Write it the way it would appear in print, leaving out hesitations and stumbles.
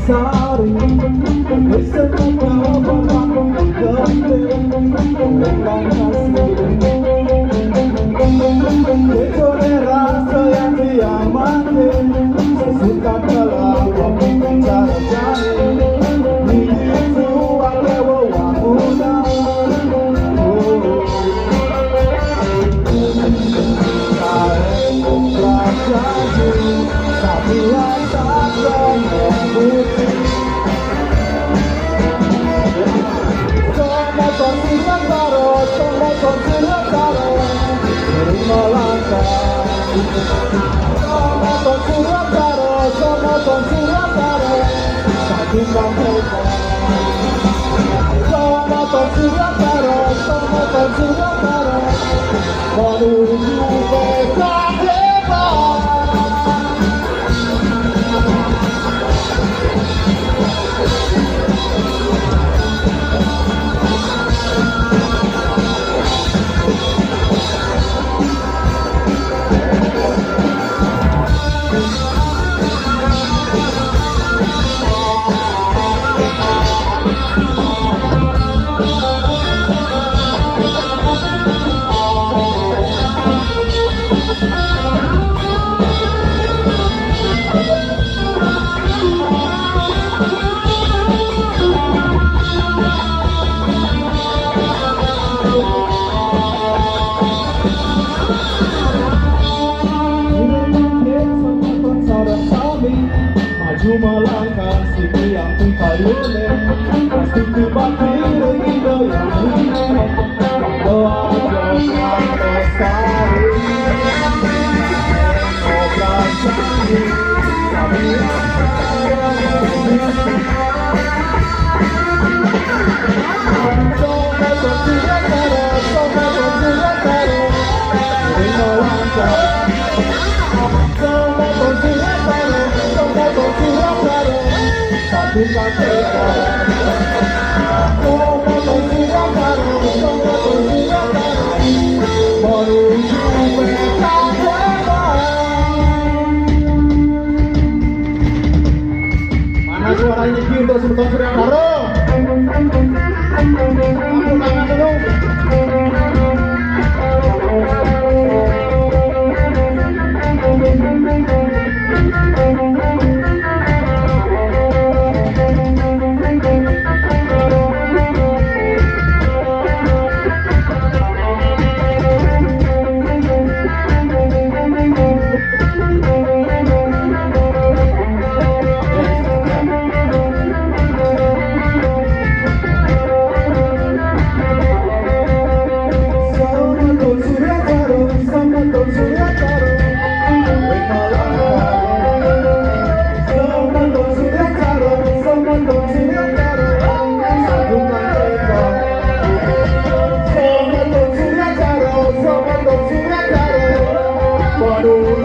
Sari, beserta bapakku ganteng, bukan kasih. Itu rasa yang diamati, sesuka dalam pembicara jari. Itu ada wawah muda. Karen pelajari, tapi tak putih. Semua konsiran taro, semua konsiran taro, terima langkah. Semua konsiran taro, semua konsiran taro, satukan tekad. Semua konsiran taro, semua konsiran taro, menuju pesta hebat. Maju melangkah sekian payune, pasti kebakir ide yang ini. Doa doa sekali, operasi kami. Sobat konsiran taro, sobat konsiran taro, terima langkah. Sobat konsiran taro, sobat konsiran taro, satukan tekad. Sobat konsiran taro, sobat konsiran taro, menuju pesta hebat. Mana suara ini untuk sobat konsiran taro? Tepuk tangan dulu. Aduh,